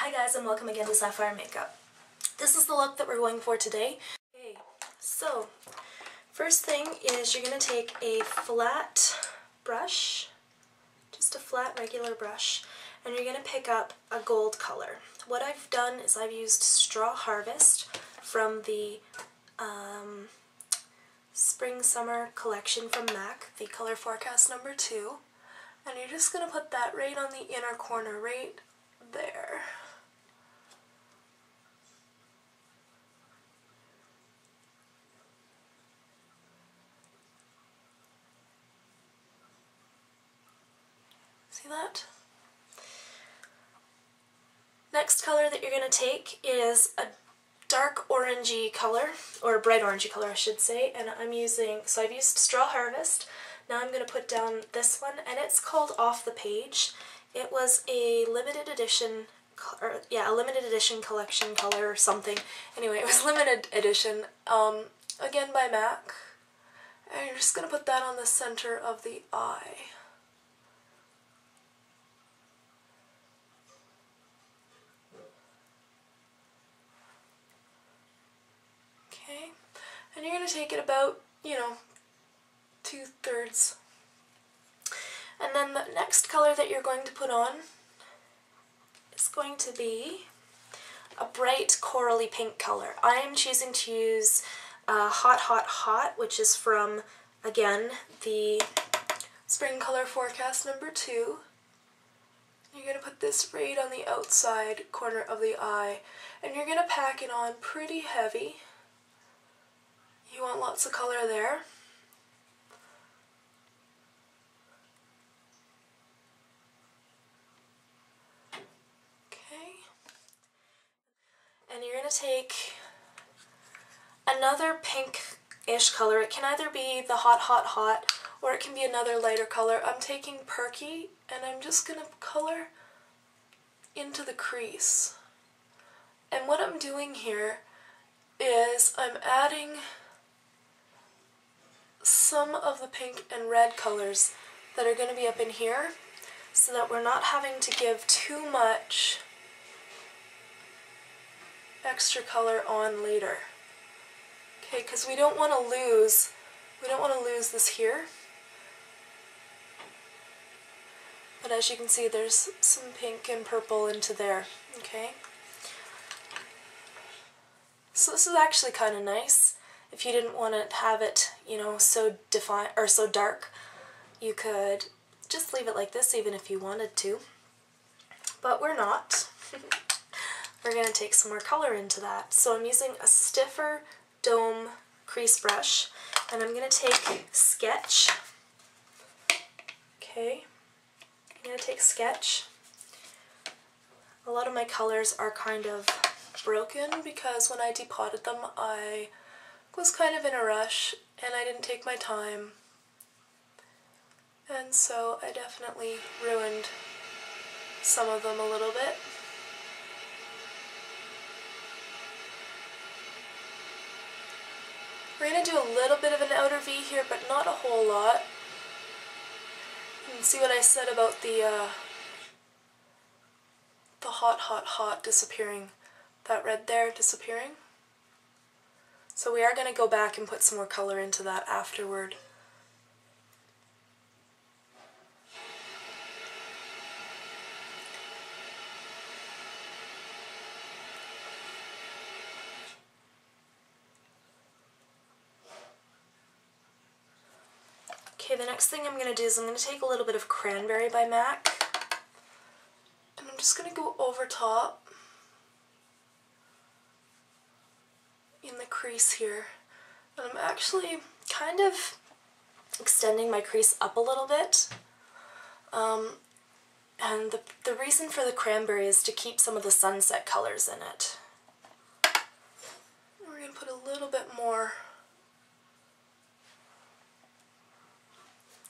Hi guys, and welcome again to SapphireMakeup. This is the look that we're going for today. Okay, so first thing is you're going to take a flat brush, just a flat regular brush, and you're going to pick up a gold color. What I've done is I've used Straw Harvest from the Spring-Summer collection from MAC, the color forecast number 2, and you're just going to put that right on the inner corner, right there. See that? Next color that you're going to take is a dark orangey color, or a bright orangey color I should say, and I've used Straw Harvest. Now I'm going to put down this one, and it's called Off the Page. It was a limited edition, a limited edition collection color or something. Anyway, it was limited edition, again by MAC. And you're just going to put that on the center of the eye. Okay, and you're going to take it about, 2/3. And then the next color that you're going to put on is going to be a bright corally pink color. I am choosing to use Hot Hot Hot, which is from, again, the Spring Color Forecast number 2. You're going to put this right on the outside corner of the eye, and you're going to pack it on pretty heavy. You want lots of color there. Okay. And you're going to take another pink-ish color. It can either be the Hot Hot Hot or it can be another lighter color. I'm taking Perky, and I'm just going to color into the crease. And what I'm doing here is I'm adding some of the pink and red colors that are going to be up in here so that we're not having to give too much extra color on later. Okay, because we don't want to lose this here. But as you can see, there's some pink and purple into there. Okay. So this is actually kind of nice. If you didn't want to have it, so defined or so dark, you could just leave it like this even if you wanted to. But we're not. We're going to take some more color into that. So I'm using a stiffer dome crease brush, and I'm going to take Sketch. Okay. I'm going to take Sketch. A lot of my colors are kind of broken because when I depotted them I was kind of in a rush and I didn't take my time, and so I definitely ruined some of them a little bit. We're going to do a little bit of an outer V here, but not a whole lot. And see what I said about the Hot Hot Hot disappearing, that red there disappearing. So we are going to go back and put some more color into that afterward. Okay, the next thing I'm going to do is I'm going to take a little bit of Cranberry by MAC, and I'm just going to go over top in the crease here. And I'm actually kind of extending my crease up a little bit. And the reason for the Cranberry is to keep some of the sunset colors in it. We're going to put a little bit more.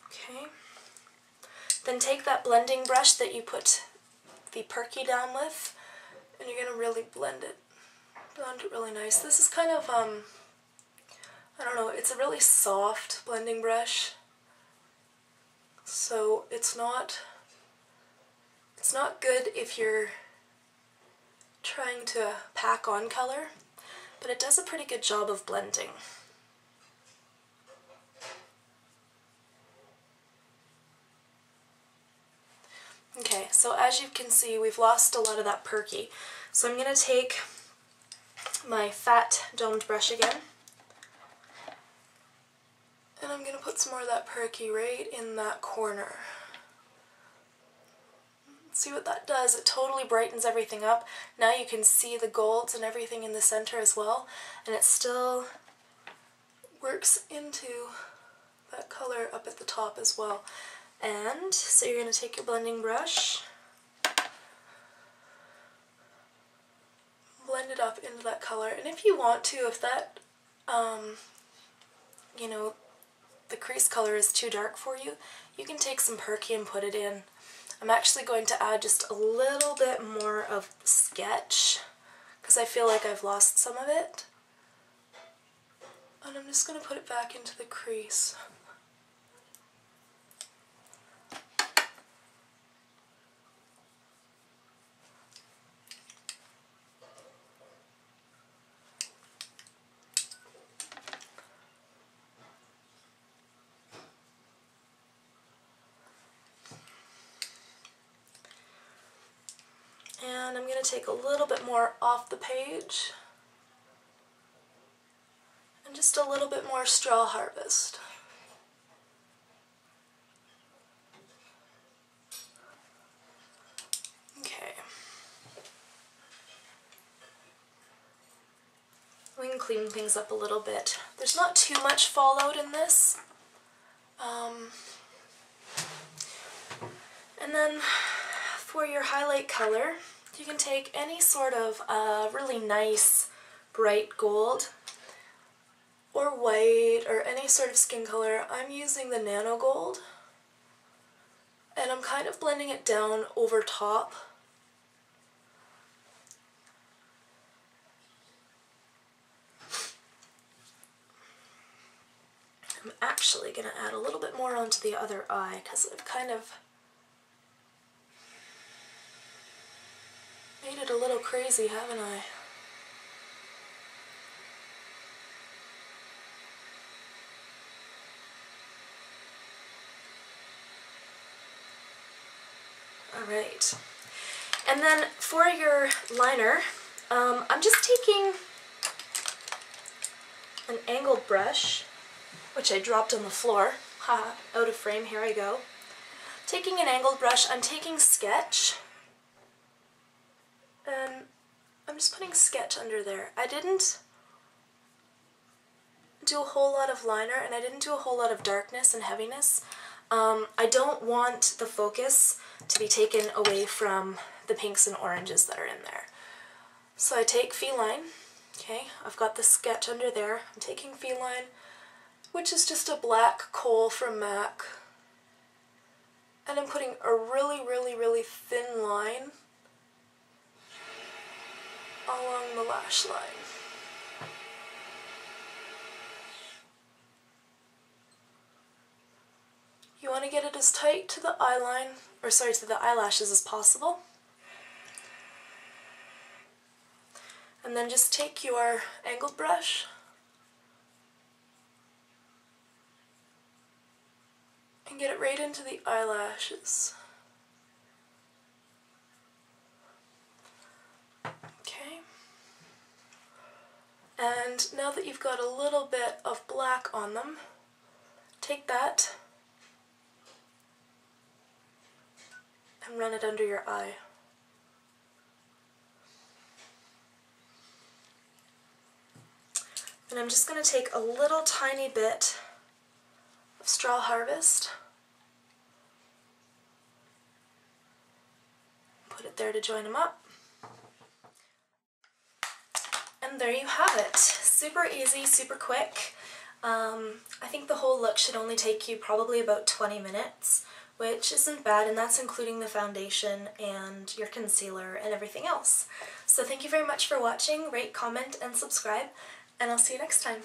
Okay. Then take that blending brush that you put the Perky down with, and you're going to really blend it really nice. This is kind of, I don't know, it's a really soft blending brush, so it's not good if you're trying to pack on color, but it does a pretty good job of blending. Okay, so as you can see, we've lost a lot of that Perky. So I'm going to take my fat domed brush again, and I'm going to put some more of that Perky right in that corner. See what that does? It totally brightens everything up. Now you can see the golds and everything in the center as well, and it still works into that color up at the top as well. And so you're going to take your blending brush, blend it up into that color, and if you want to, if that, you know, the crease color is too dark for you, you can take some Perky and put it in. I'm actually going to add just a little bit more of sketch because I feel like I've lost some of it. And I'm just going to put it back into the crease. And I'm going to take a little bit more off the page and just a little bit more Straw Harvest. Okay. We can clean things up a little bit. There's not too much fallout in this. And then for your highlight color, you can take any sort of really nice bright gold or white or any sort of skin color. I'm using the Nano Gold, and I'm kind of blending it down over top. I'm actually going to add a little bit more onto the other eye because I've kind of made it a little crazy, haven't I? Alright. And then for your liner, I'm just taking an angled brush, which I dropped on the floor. Haha, out of frame, here I go. Taking an angled brush, I'm taking sketch. And I'm just putting sketch under there. I didn't do a whole lot of liner, and I didn't do a whole lot of darkness and heaviness. I don't want the focus to be taken away from the pinks and oranges that are in there. So I take Feline, okay, I've got the sketch under there. I'm taking Feline, which is just a black coal from MAC, and I'm putting a really thin line along the lash line. You want to get it as tight to the eyeline, or sorry, to the eyelashes as possible. And then just take your angled brush and get it right into the eyelashes. Okay. And now that you've got a little bit of black on them, take that and run it under your eye. And I'm just going to take a little tiny bit of Straw Harvest, put it there to join them up. And there you have it. Super easy, super quick. I think the whole look should only take you probably about 20 minutes, which isn't bad, and that's including the foundation and your concealer and everything else. So thank you very much for watching. Rate, comment, and subscribe, and I'll see you next time.